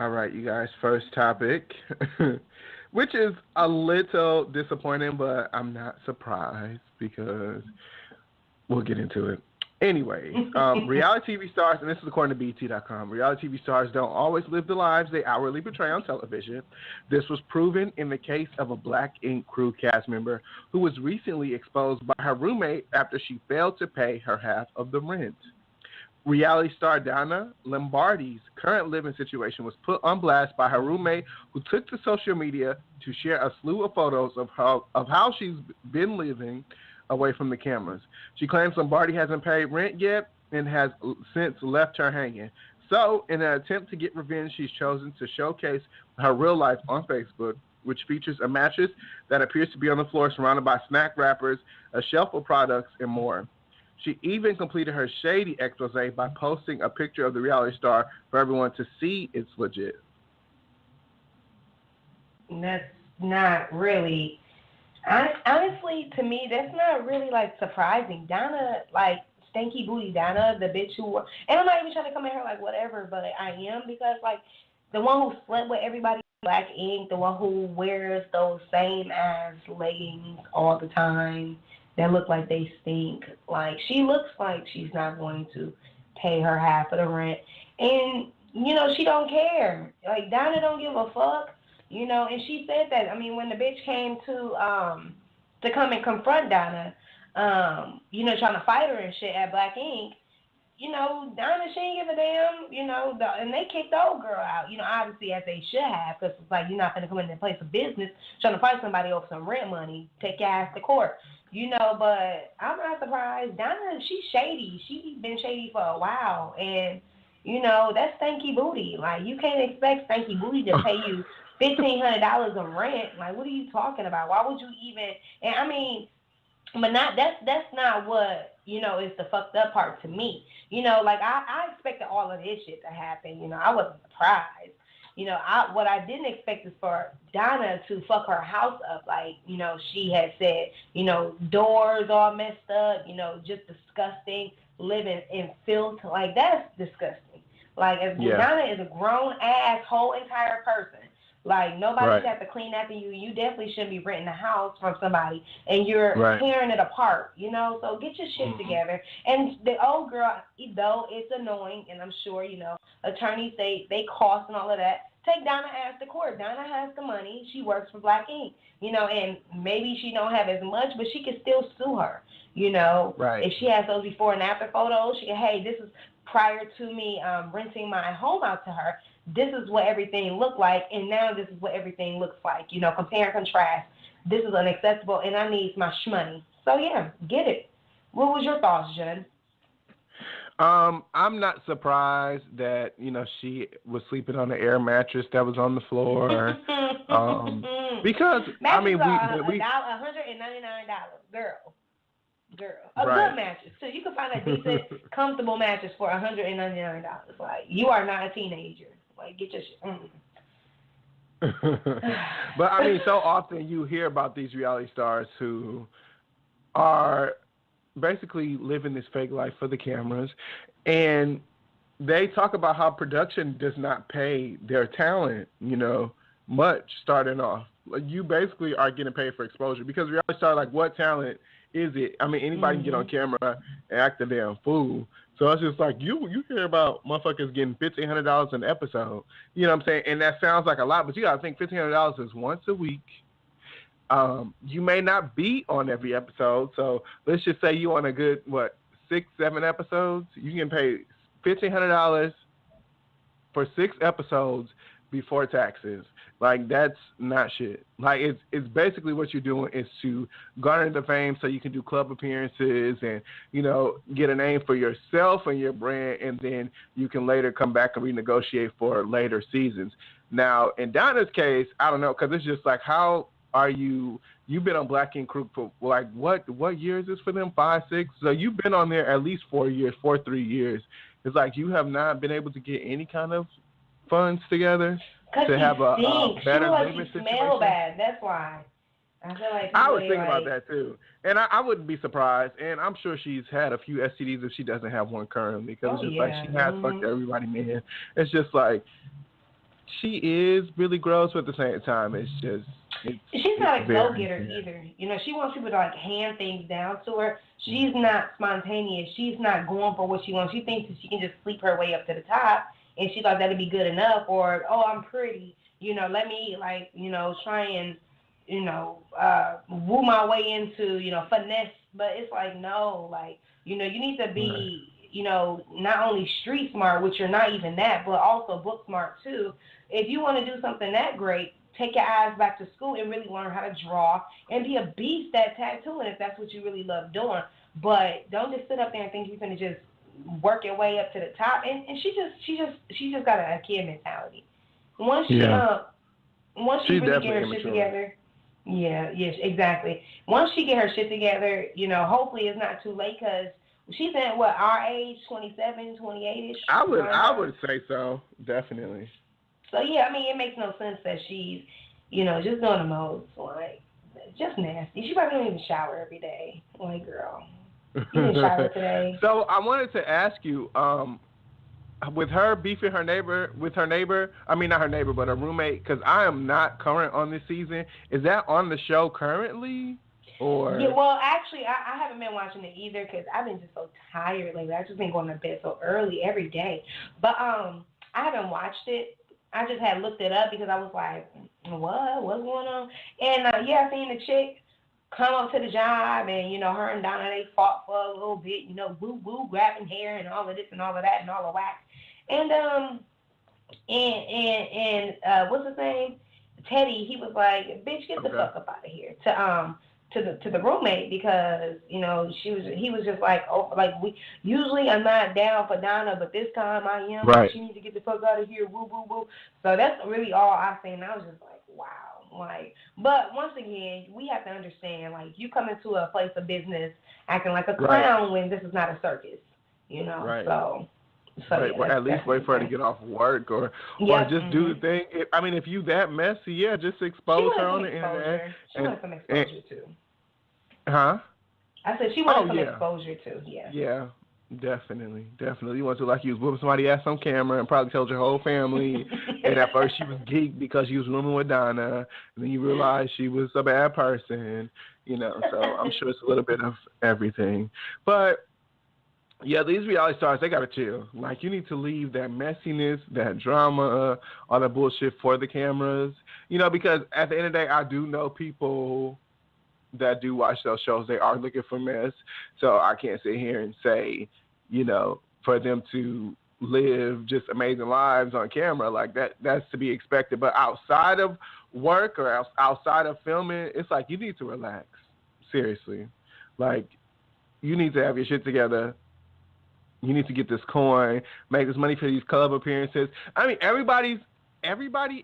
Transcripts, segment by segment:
All right, you guys. First topic, which is a little disappointing, but I'm not surprised because we'll get into it. Anyways, reality TV stars, and this is according to BT.com, reality TV stars don't always live the lives they outwardly portray on television. This was proven in the case of a Black Ink crew cast member who was recently exposed by her roommate after she failed to pay her half of the rent. Reality star Donna Lombardi's current living situation was put on blast by her roommate, who took to social media to share a slew of photos of how she's been living away from the cameras. She claims Lombardi hasn't paid rent yet and has since left her hanging. So, in an attempt to get revenge, she's chosen to showcase her real life on Facebook, which features a mattress that appears to be on the floor surrounded by snack wrappers, a shelf of products, and more. She even completed her shady expose by posting a picture of the reality star for everyone to see it's legit. That's not really, honestly, to me, that's not really, like, surprising. Donna, like, Stanky Booty Donna, the bitch who, and I'm not even trying to come at her like whatever, but I am, because, like, the one who slept with everybody, Black Ink, the one who wears those same ass leggings all the time that look like they stink. Like, she looks like she's not going to pay her half of the rent. And, you know, she don't care. Like, Donna don't give a fuck, you know, and she said that. I mean, when the bitch came to come and confront Donna, you know, trying to fight her and shit at Black Ink, you know, Donna, she ain't give a damn, you know, and they kicked the old girl out, you know, obviously as they should have, because it's like, you're not going to come in a place of business trying to fight somebody over some rent money, take your ass to court, you know, but I'm not surprised. Donna, she's shady. She's been shady for a while, and, you know, that's Stanky Booty. Like, you can't expect Stanky Booty to pay you $1,500 of rent. Like, what are you talking about? Why would you even, and I mean, but not that's not what, you know, is the fucked up part to me. You know, like, I expected all of this shit to happen. You know, I wasn't surprised. You know, what I didn't expect is for Donna to fuck her house up. Like, you know, she had said, you know, doors all messed up, you know, just disgusting, living in filth. Like, that's disgusting. Like, if Donna is a grown ass whole entire person, like, nobody should have to clean after you. You definitely shouldn't be renting a house from somebody, and you're tearing it apart, you know? So get your shit together. And the old girl, though it's annoying, and I'm sure, you know, attorneys, they cost and all of that, take Donna ass to court. Donna has the money. She works for Black Ink, you know, and maybe she don't have as much, but she can still sue her, you know? If she has those before and after photos, she can, hey, this is prior to me renting my home out to her. This is what everything looked like, and now this is what everything looks like. You know, compare and contrast. This is unacceptable, and I need my shmoney. So, yeah, get it. What was your thoughts, Jen? I'm not surprised that, you know, she was sleeping on the air mattress that was on the floor. Because, I mean, we $199, girl. A good mattress, too. You can find a decent, comfortable mattress for $199. Like, you are not a teenager. Like, get your shit. But, I mean, so often you hear about these reality stars who are basically living this fake life for the cameras, and they talk about how production does not pay their talent, you know, much starting off. Like, you basically are getting paid for exposure, because reality star, like, what talent is it? I mean, anybody can get on camera and act a damn fool. So it's just like, you hear about motherfuckers getting $1,500 an episode. You know what I'm saying? And that sounds like a lot, but you got to think $1,500 is once a week. You may not be on every episode. So let's just say you on a good, 6, 7 episodes. You can pay $1,500 for 6 episodes before taxes. Like, that's not shit. Like, it's basically what you're doing is to garner the fame so you can do club appearances and, you know, get a name for yourself and your brand, and then you can later come back and renegotiate for later seasons. Now, in Donna's case, I don't know, because it's just like, how are you've been on Black Ink Crew for, like, what year is this for them? 5, 6? So you've been on there at least 3 years. It's like you have not been able to get any kind of funds together to have a better living situation. Smell bad. That's why. I feel like I was thinking about that too, and I wouldn't be surprised. And I'm sure she's had a few STDs if she doesn't have one currently, because it's just like she has fucked everybody, man. It's just like, she is really gross, but at the same time, She's not a very go-getter either. You know, she wants people to like hand things down to her. She's not spontaneous. She's not going for what she wants. She thinks that she can just sleep her way up to the top, and she thought that'd be good enough. Or, oh, I'm pretty. You know, let me like, you know, try and, you know, woo my way into, you know, finesse. But it's like, no, like, you know, you need to be, you know, not only street smart, which you're not even that, but also book smart too. If you want to do something that great, take your eyes back to school and really learn how to draw and be a beast at tattooing if that's what you really love doing. But don't just sit up there and think you're gonna just work your way up to the top. And she just got a kid mentality. Once she really get her shit together. Yes, exactly. Once she get her shit together, you know, hopefully it's not too late because she's at what, our age, 27, 28-ish? I would say so, definitely. So, yeah, I mean, it makes no sense that she's, you know, just doing the most, like, just nasty. She probably don't even shower every day. Like, girl, you didn't shower today. So, I wanted to ask you, with her beefing her neighbor, I mean, not her neighbor, but her roommate, because I am not current on this season. Is that on the show currently? Or? Yeah, well, actually, I haven't been watching it either because I've been just so tired lately. I've just been going to bed so early every day. But I haven't watched it. I just had looked it up because I was like, what's going on? And, yeah, I seen the chick come up to the job, and, you know, her and Donna, they fought for a little bit, you know, woo, grabbing hair and all of this and all of that and all the whack. And what's his name? Teddy, he was like, bitch, get the fuck up out of here. To the roommate because, you know, he was just like, oh, like usually I'm not down for Donna, but this time I am. Right. She needs to get the fuck out of here. Woo. So that's really all I seen. I was just like, wow. Like, but once again, we have to understand, like, you come into a place of business acting like a clown when this is not a circus, you know. Right. So right. Yeah, well, at least wait for her to get off work or just do the thing. I mean, if you that messy, just expose her on the internet. She wanted some exposure too. Huh? I said she wanted some exposure too. Yeah. Yeah. Definitely. You want to like you was whooping somebody ass on camera and probably told your whole family. And at first she was geeked because she was rooming with Donna. And then you realized she was a bad person. You know, so I'm sure it's a little bit of everything. But yeah, these reality stars, they got to chill. Like, you need to leave that messiness, that drama, all that bullshit for the cameras. You know, because at the end of the day, I do know people that do watch those shows. They are looking for mess. So I can't sit here and say, you know, for them to live just amazing lives on camera, like that's to be expected. But outside of work or outside of filming, it's like you need to relax. Seriously. Like, you need to have your shit together. You need to get this coin, make this money for these club appearances. I mean, everybody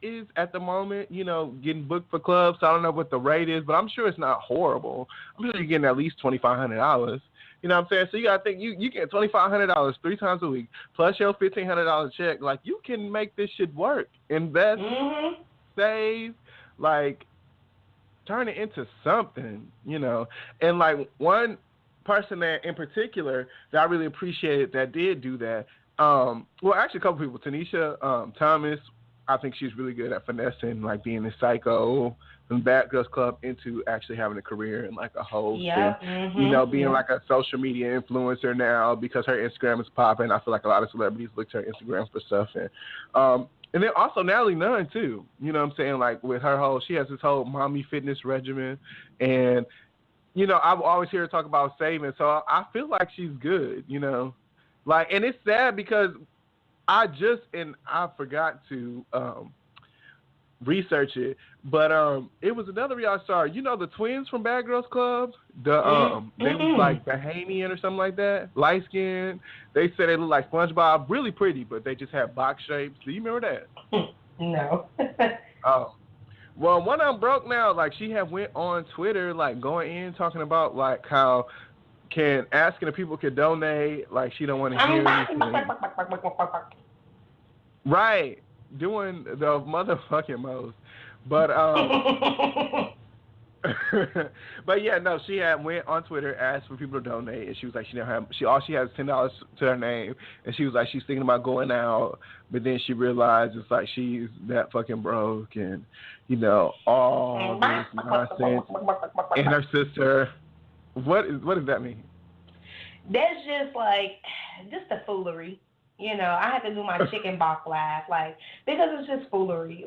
is at the moment, you know, getting booked for clubs. So I don't know what the rate is, but I'm sure it's not horrible. I'm sure you're getting at least $2,500. You know what I'm saying? So you got to think, you get $2,500 3 times a week, plus your $1,500 check. Like, you can make this shit work. Invest, save, like, turn it into something, you know. And, like, one person that in particular that I really appreciated that did do that, well, actually a couple people. Tanisha Thomas, I think she's really good at finessing, like being a psycho from Bad Girls Club into actually having a career and like a host and, you know, being like a social media influencer now because her Instagram is popping. I feel like a lot of celebrities look to her Instagram for stuff. And then also Natalie Nunn too, you know what I'm saying? Like with her she has this whole mommy fitness regimen, and, you know, I always hear her talk about saving. So I feel like she's good, you know, like, and it's sad because I forgot to research it, but it was another reality star. You know the twins from Bad Girls Club? They was like Bahamian or something like that, light skinned. They said they look like SpongeBob, really pretty, but they just have box shapes. Do you remember that? No. Oh. Well, one of them broke now. Like, she had went on Twitter, like, going in, talking about, like, how asking if people could donate, like, she don't want to hear anything. Right. Doing the motherfucking most. But, But yeah, no, she had went on Twitter, asked for people to donate, and she was like, she never had, she all she has $10 to her name, and she was like, she's thinking about going out, but then she realized it's like she's that fucking broke, and all this nonsense, and her sister. What does that mean? That's just the foolery. I had to do my chicken box laugh, because it's just foolery.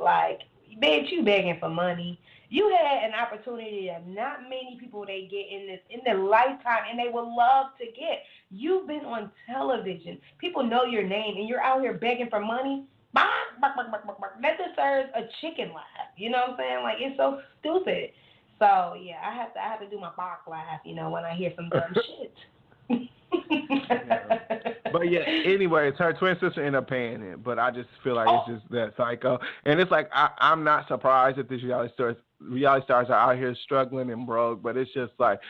Bitch, you begging for money. You had an opportunity that not many people they get in their lifetime, and they would love to get. You've been on television. People know your name, and you're out here begging for money. That deserves a chicken laugh. You know what I'm saying? It's so stupid. So yeah, I have to do my box laugh. When I hear some dumb shit. Yeah. But yeah, anyways, her twin sister ended up paying it. But I just feel like it's just that psycho. And it's like I'm not surprised that these reality stars are out here struggling and broke. But it's just like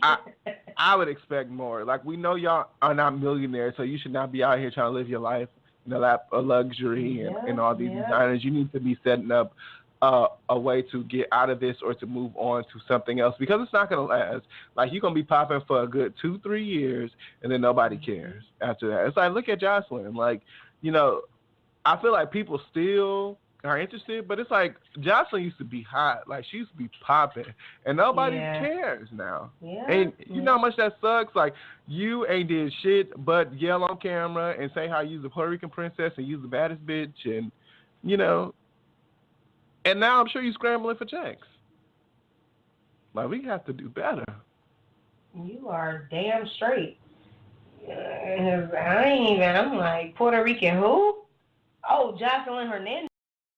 I would expect more. We know y'all are not millionaires, so you should not be out here trying to live your life in the lap of luxury and all these designers. You need to be setting up a way to get out of this or to move on to something else, because it's not going to last. You're going to be popping for a good 2-3 years and then nobody cares after that. It's like, look at Jocelyn. I feel like people still are interested, but it's like Jocelyn used to be hot. She used to be popping and nobody cares now. Yeah. And you know how much that sucks? You ain't did shit but yell on camera and say how you's a Puerto Rican princess and you's the baddest bitch, and and now I'm sure you're scrambling for checks. We have to do better. You are damn straight. I'm like, Puerto Rican who? Oh, Jocelyn Hernandez.